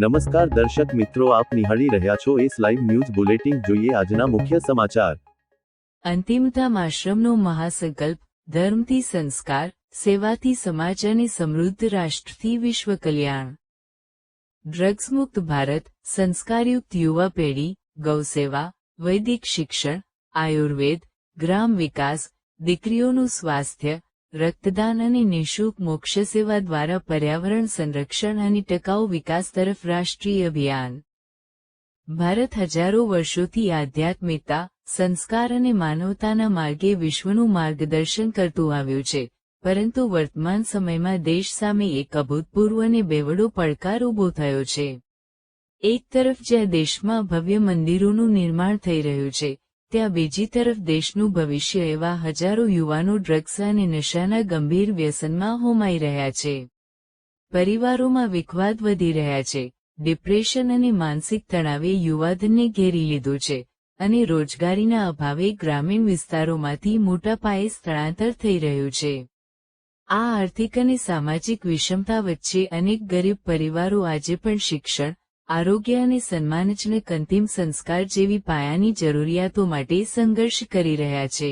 નમસ્કાર દર્શક મિત્રો, આપ નિહાળી રહ્યા છો એસ લાઈવ ન્યૂઝ બુલેટિન. જોઈએ આજના મુખ્ય સમાચાર. અંતિમધામ આશ્રમનો મહાસંકલ્પ, ધર્મથી સંસ્કાર, સેવાથી સમાજ અને સમૃદ્ધ રાષ્ટ્રથી વિશ્વ કલ્યાણ. ડ્રગ્સ મુક્ત ભારત, સંસ્કારયુક્ત યુવા પેઢી, ગૌસેવા, વૈદિક શિક્ષણ, આયુર્વેદ, ગ્રામ વિકાસ, દીકરીઓનું સ્વાસ્થ્ય, રક્તદાન અને નિઃશુલ્ક મોક્ષ સેવા દ્વારા પર્યાવરણ સંરક્ષણ અને ટકાઉ વિકાસ તરફ રાષ્ટ્રીય અભિયાન. ભારત હજારો વર્ષોથી આધ્યાત્મિકતા, સંસ્કાર અને માનવતાના માર્ગે વિશ્વનું માર્ગદર્શન કરતું આવ્યું છે, પરંતુ વર્તમાન સમયમાં દેશ સામે એક અભૂતપૂર્વ અને બેવડો પડકાર ઊભો થયો છે. એક તરફ જ્યાં દેશમાં ભવ્ય મંદિરોનું નિર્માણ થઈ રહ્યું છે, ત્યાં બીજી તરફ દેશનું ભવિષ્ય એવા હજારો યુવાનો ડ્રગ્સ અને નશાના ગંભીર વ્યસનમાં હોમાઈ રહ્યા છે. પરિવારોમાં વિખવાદ વધી રહ્યા છે, ડિપ્રેશન અને માનસિક તણાવે યુવાધનને ઘેરી લીધું છે, અને રોજગારીના અભાવે ગ્રામીણ વિસ્તારોમાંથી મોટા પાયે સ્થળાંતર થઈ રહ્યું છે. આ આર્થિક અને સામાજિક વિષમતા વચ્ચે અનેક ગરીબ પરિવારો આજે પણ શિક્ષણ, આરોગ્ય અને સન્માનજનક અંતિમ સંસ્કાર જેવી પાયાની જરૂરિયાતો માટે સંઘર્ષ કરી રહ્યા છે.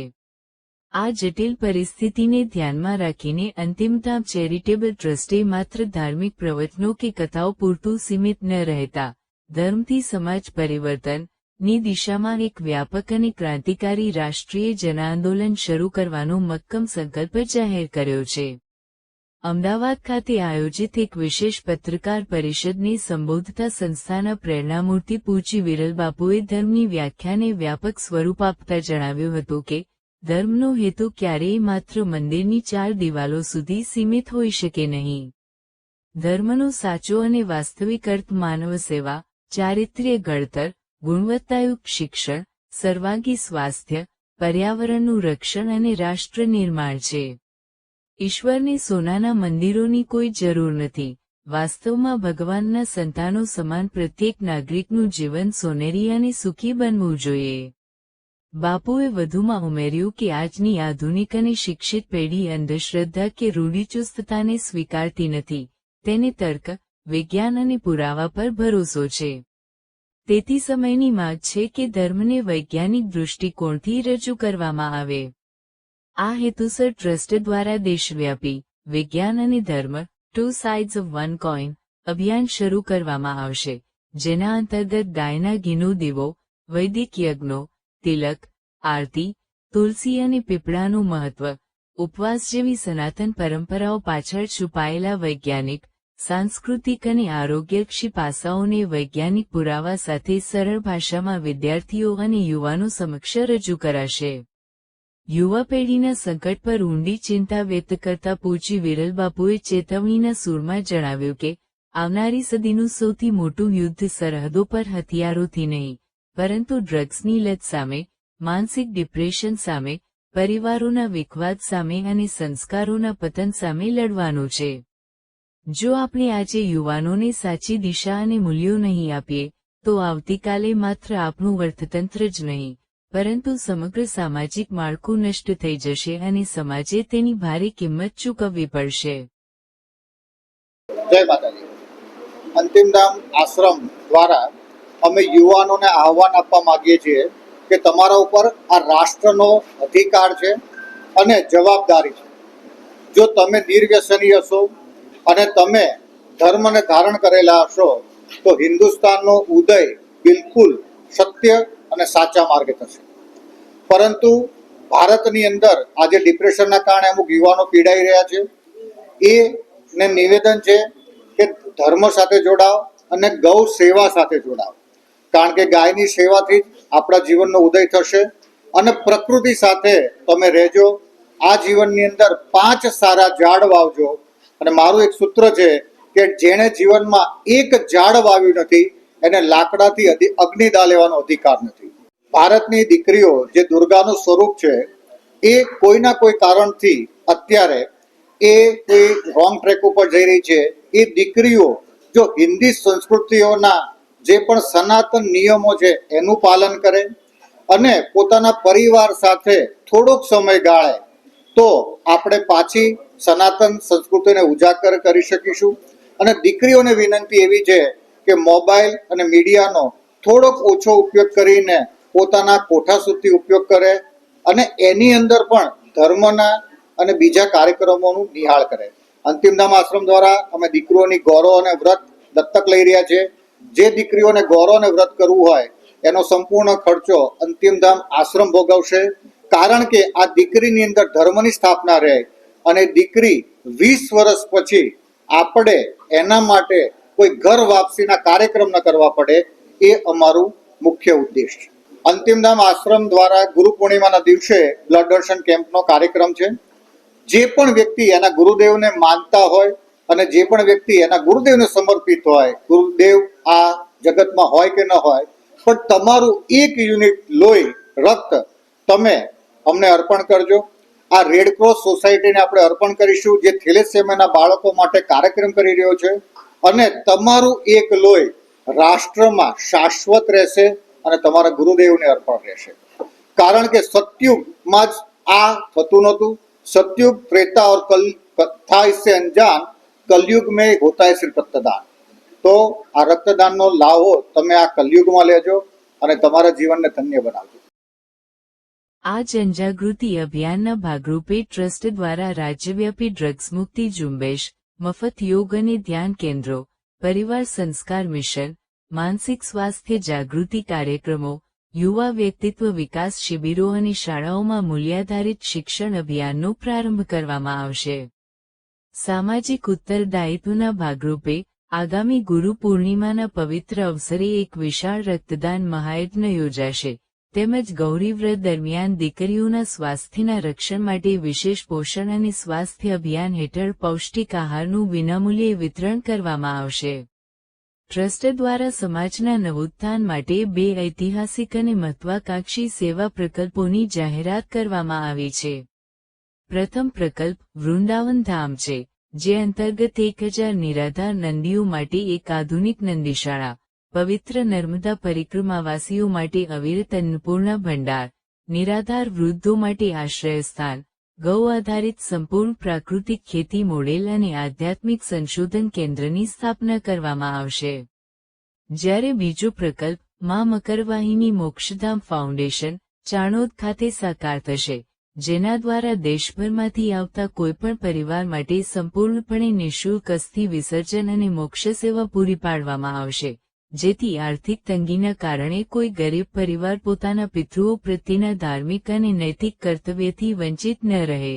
આ જટિલ પરિસ્થિતિને ધ્યાનમાં રાખીને અંતિમધામ ચેરિટેબલ ટ્રસ્ટે માત્ર ધાર્મિક પ્રવચનો કે કથાઓ પૂરતું સીમિત ન રહેતા ધર્મથી સમાજ પરિવર્તન ની દિશામાં એક વ્યાપક અને ક્રાંતિકારી રાષ્ટ્રીય જનાંદોલન શરૂ કરવાનો મક્કમ સંકલ્પ જાહેર કર્યો છે. અમદાવાદ ખાતે આયોજિત એક વિશેષ પત્રકાર પરિષદને સંબોધતા સંસ્થાના પ્રેરણામૂર્તિ પૂજ્ય વિરલબાપુએ ધર્મની વ્યાખ્યાને વ્યાપક સ્વરૂપ આપતા જણાવ્યું હતું કે ધર્મનો હેતુ ક્યારેય માત્ર મંદિરની 4 દિવાલો સુધી સીમિત હોઈ શકે નહીં. ધર્મનો સાચો અને વાસ્તવિક અર્થ માનવ સેવા, ચારિત્ર્ય ઘડતર, ગુણવત્તાયુક્ત શિક્ષણ, સર્વાંગી સ્વાસ્થ્ય, પર્યાવરણનું રક્ષણ અને રાષ્ટ્ર નિર્માણ છે. ઈશ્વરને સોનાના મંદિરોની કોઈ જરૂર નથી. વાસ્તવમાં ભગવાનના સંતાનો સમાન પ્રત્યેક નાગરિકનું જીવન સોનેરી અને સુખી બનવું જોઈએ. બાપુએ વધુમાં ઉમેર્યું કે આજની આધુનિક અને શિક્ષિત પેઢી અંધશ્રદ્ધા કે રૂઢિચુસ્તતાને સ્વીકારતી નથી, તેને તર્ક, વિજ્ઞાન અને પુરાવા પર ભરોસો છે. તેથી સમયની માંગ છે કે ધર્મને વૈજ્ઞાનિક દૃષ્ટિકોણથી રજૂ કરવામાં આવે. આ હેતુસર ટ્રસ્ટ દ્વારા દેશવ્યાપી વિજ્ઞાન અને ધર્મ, 2 સાઇડ્સ ઓફ વન કોઇન અભિયાન શરૂ કરવામાં આવશે, જેના અંતર્ગત ગાયના ઘીનો દીવો, વૈદિક યજ્ઞો, તિલક, આરતી, તુલસી અને પીપળાનું મહત્વ, ઉપવાસ જેવી સનાતન પરંપરાઓ પાછળ છુપાયેલા વૈજ્ઞાનિક, સાંસ્કૃતિક અને આરોગ્યલક્ષી પાસાઓને વૈજ્ઞાનિક પુરાવા સાથે સરળ ભાષામાં વિદ્યાર્થીઓ અને યુવાનો સમક્ષ રજૂ કરાશે. યુવા પેઢીના સંકટ પર ઊંડી ચિંતા વ્યક્ત કરતા પૂજ્ય વિરલબાપુએ ચેતવણીના સૂરમાં જણાવ્યું કે આવનારી સદીનું સૌથી મોટું યુદ્ધ સરહદો પર હથિયારોથી નહીં, પરંતુ ડ્રગ્સની લત સામે, માનસિક ડિપ્રેશન સામે, પરિવારોના વિખવાદ સામે અને સંસ્કારોના પતન સામે લડવાનું છે. જો આપણે આજે યુવાનોને સાચી દિશા અને મૂલ્યો નહીં આપીએ, તો આવતીકાલે માત્ર આપણું અર્થતંત્ર જ નહીં, પરંતુ સમગ્ર સામાજિક માળખું નષ્ટ થઈ જશે અને સમાજે તેની ભારે કિંમત ચૂકવવી પડશે. જય માતાજી. અંતિમધામ આશ્રમ દ્વારા અમે યુવાનોને આહવાન આપવા માંગીએ છીએ કે તમારા ઉપર આ રાષ્ટ્રનો અધિકાર છે અને જવાબદારી છે. જો તમે નિર્વ્યસની હશો અને તમે ધર્મને ધારણ કરેલા હશો, તો હિન્દુસ્તાનનો ઉદય બિલકુલ સત્ય અને સાચા માર્ગે થશે. પરંતુ ભારતની અંદર આજે ડિપ્રેશનના કારણે અમુક યુવાનો પીડાઈ રહ્યા છે. એને નિવેદન છે કે ધર્મ સાથે જોડાવ અને ગૌ સેવા સાથે જોડાવ, કારણ કે ગાયની સેવાથી આપણા જીવનનો ઉદય થશે અને પ્રકૃતિ સાથે તમે રહેજો. આ જીવનની અંદર 5 સારા ઝાડ વાવજો. અને મારું એક સૂત્ર છે કે જેણે જીવનમાં એક ઝાડ વાવ્યું નથી એને લાકડાથી અગ્નિદા લેવાનો અધિકાર નથી. ભારતની દીકરીઓ જે દુર્ગાનું સ્વરૂપ છે, એ કોઈના કોઈ કારણથી અત્યારે એ કોઈ રોંગ ટ્રેક ઉપર જઈ રહી છે. એ દીકરીઓ જો હિન્દી સંસ્કૃતિઓના જે પણ સનાતન નિયમો છે એનું પાલન કરે અને પોતાના પરિવાર સાથે થોડોક સમય ગાળે, તો આપણે પાછી સનાતન સંસ્કૃતિને ઉજાગર કરી શકીશું. અને દીકરીઓને વિનંતી એવી છે કે મોબાઈલ અને મીડિયાનો થોડોક ઓછો ઉપયોગ કરીને પોતાના કોઠા સુધી ઉપયોગ કરે અને એની અંદર પણ ધર્મના અને બીજા કાર્યક્રમોનું નિહાળ કરે. અંતિમધામ આશ્રમ દ્વારા અમે દીકરીઓની ગૌરવ અને વ્રત દત્તક લઈ રહ્યા છીએ. જે દીકરીઓને ગૌરવ અને વ્રત કરવું હોય એનો સંપૂર્ણ ખર્ચો અંતિમધામ આશ્રમ ભોગવશે, કારણ કે આ દીકરીની અંદર ધર્મની સ્થાપના રહે અને દીકરી 20 વર્ષ પછી આપણે એના માટે કોઈ ઘર વાપસીના કાર્યક્રમ ન કરવા પડે, એ અમારું મુખ્ય ઉદ્દેશ છે. અંતિમધામ આશ્રમ દ્વારા ગુરુ પૂર્ણિમાના દિવસે બ્લડ ડોનેશન કેમ્પનો કાર્યક્રમ છે. જે પણ વ્યક્તિ એના ગુરુદેવને માનતા હોય અને જે પણ વ્યક્તિ એના ગુરુદેવને સમર્પિત હોય, ગુરુદેવ આ જગતમાં હોય કે ન હોય, પણ તમારું 1 યુનિટ લોહી રક્ત તમે અમને અર્પણ કરજો. આ રેડક્રોસ સોસાયટીને આપણે અર્પણ કરીશું, જે થેલેસેમિયાના બાળકો માટે કાર્યક્રમ કરી રહ્યો છે. અને તમારું 1 લોહી રાષ્ટ્રમાં શાશ્વત રહેશે અને તમારા ગુરુદેવને અર્પણ રહેશે. કારણ કે સતયુગમાં જ આ થતું નહોતું. सतयुग त्रेता और कथा इससे अनजान, कलयुग में होता है सिर्फ रक्तदान. तो આ રક્તદાનનો લાભો તમે આ કલયુગમાં લેજો અને તમારા જીવનને ધન્ય બનાવજો. આ જનજાગૃતિ અભિયાનના ભાગરૂપે ટ્રસ્ટ દ્વારા રાજ્યવ્યાપી ડ્રગ્સ મુક્તિ ઝુંબેશ, મફત યોગ અને ધ્યાન કેન્દ્રો, પરિવાર સંસ્કાર મિશન, માનસિક સ્વાસ્થ્ય જાગૃતિ કાર્યક્રમો, યુવા વ્યક્તિત્વ વિકાસ શિબિરો અને શાળાઓમાં મૂલ્યાધારિત શિક્ષણ અભિયાનનો પ્રારંભ કરવામાં આવશે. સામાજિક ઉત્તરદાયિત્વના ભાગરૂપે આગામી ગુરુ પૂર્ણિમાના પવિત્ર અવસરે એક વિશાળ રક્તદાન મહાયજ્ઞ યોજાશે, તેમજ ગૌરી વ્રત દરમિયાન દીકરીઓના સ્વાસ્થ્યના રક્ષણ માટે વિશેષ પોષણ અને સ્વાસ્થ્ય અભિયાન હેઠળ પૌષ્ટિક આહારનું વિનામૂલ્યે વિતરણ કરવામાં આવશે. ટ્રસ્ટ દ્વારા સમાજના નવોત્થાન માટે 2 ઐતિહાસિક અને મહત્વાકાંક્ષી સેવા પ્રકલ્પોની જાહેરાત કરવામાં આવી છે. પ્રથમ પ્રકલ્પ વૃંદાવન ધામ છે, જે અંતર્ગત 1000 નિરાધાર નંદીઓ માટે એક આધુનિક નંદીશાળા, પવિત્ર નર્મદા પરિક્રમાવાસીઓ માટે અવિરત અન્નપૂર્ણા ભંડાર, નિરાધાર વૃદ્ધો માટે આશ્રયસ્થાન, ગૌ આધારિત સંપૂર્ણ પ્રાકૃતિક ખેતી મોડેલ અને આધ્યાત્મિક સંશોધન કેન્દ્રની સ્થાપના કરવામાં આવશે. જ્યારે બીજો પ્રકલ્પ મા મકરવાહિની મોક્ષધામ ફાઉન્ડેશન, ચાણોદ ખાતે સાકાર થશે, જેના દ્વારા દેશભરમાંથી આવતા કોઈપણ પરિવાર માટે સંપૂર્ણપણે નિઃશુલ્ક અસ્થિ વિસર્જન અને મોક્ષ સેવા પૂરી પાડવામાં આવશે, જેથી આર્થિક તંગીના કારણે કોઈ ગરીબ પરિવાર પોતાના પિતૃઓ પ્રત્યેના ધાર્મિક અને નૈતિક કર્તવ્યથી વંચિત ન રહે.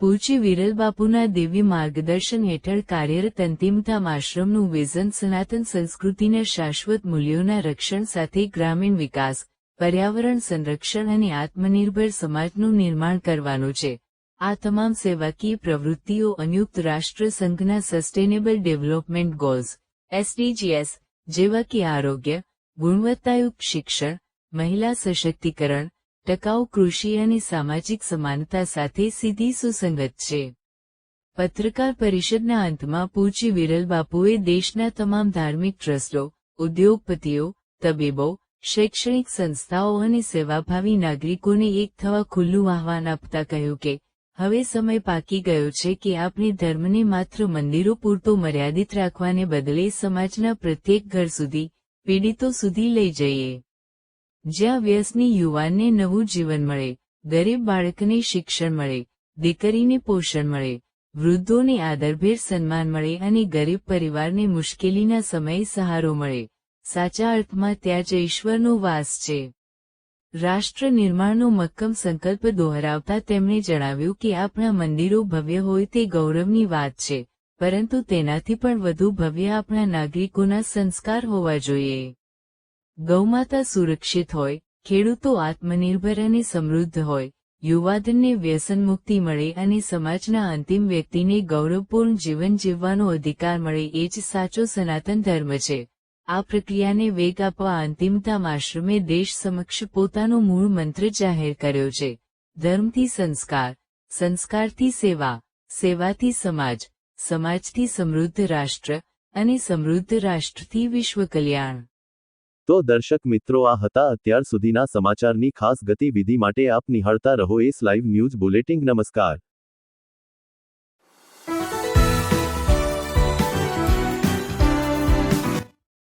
પૂજ્ય વિરલ બાપુના દિવ્ય માર્ગદર્શન હેઠળ કાર્યરત અંતિમધામ આશ્રમનું વિઝન સનાતન સંસ્કૃતિના શાશ્વત મૂલ્યોના રક્ષણ સાથે ગ્રામીણ વિકાસ, પર્યાવરણ સંરક્ષણ અને આત્મનિર્ભર સમાજનું નિર્માણ કરવાનું છે. આ તમામ સેવાકીય પ્રવૃત્તિઓ સંયુક્ત રાષ્ટ્ર સંઘના સસ્ટેનેબલ ડેવલપમેન્ટ ગોલ્સ (SDGs) જેવા કે આરોગ્ય, ગુણવત્તાયુક્ત શિક્ષણ, મહિલા સશક્તિકરણ, ટકાઉ કૃષિ અને સામાજિક સમાનતા સાથે સીધી સુસંગત છે. પત્રકાર પરિષદના અંતમાં પૂજ્ય વિરલ બાપુએ દેશના તમામ ધાર્મિક ટ્રસ્ટો, ઉદ્યોગપતિઓ, તબીબો, શૈક્ષણિક સંસ્થાઓ અને સેવાભાવી નાગરિકોને એક થવા ખુલ્લું આહ્વાન આપતા કહ્યું કે હવે સમય પાકી ગયો છે કે આપણે ધર્મને માત્ર મંદિરો પૂરતો મર્યાદિત રાખવાને બદલે સમાજના પ્રત્યેક ઘર સુધી, પીડિતો સુધી લઈ જઈએ. જ્યાં વ્યસની યુવાનને નવું જીવન મળે, ગરીબ બાળકને શિક્ષણ મળે, દીકરીને પોષણ મળે, વૃદ્ધોને આદરભેર સન્માન મળે અને ગરીબ પરિવારને મુશ્કેલીના સમયે સહારો મળે. સાચા અર્થમાં ત્યાં જ ઈશ્વરનો વાસ છે. રાષ્ટ્ર નિર્માણનો મક્કમ સંકલ્પ દોહરાવતા તેમણે જણાવ્યું કે આપણા મંદિરો ભવ્ય હોય તે ગૌરવની વાત છે, પરંતુ તેનાથી પણ વધુ ભવ્ય આપણા નાગરિકોના સંસ્કાર હોવા જોઈએ. ગૌમાતા સુરક્ષિત હોય, ખેડૂતો આત્મનિર્ભર અને સમૃદ્ધ હોય, યુવાધનને વ્યસન મુક્તિ મળે અને સમાજના અંતિમ વ્યક્તિને ગૌરવપૂર્ણ જીવન જીવવાનો અધિકાર મળે, એ જ સાચો સનાતન ધર્મ છે. આ પ્રક્રિયાને વેગ આપવા અંતિમધામ આશ્રમે દેશ સમક્ષ પોતાનો મૂળ મંત્ર જાહેર કર્યો છે: ધર્મથી સંસ્કાર, સંસ્કારથી સેવા, સેવાથી સમાજ, સમાજથી સમૃદ્ધ રાષ્ટ્ર અને સમૃદ્ધ રાષ્ટ્રથી વિશ્વ કલ્યાણ. તો દર્શક મિત્રો, આ હતા અત્યાર સુધીના સમાચારની ખાસ ગતિવિધિ માટે આપ નિહાળતા રહો એસ લાઈવ ન્યૂઝ બુલેટિન. નમસ્કાર.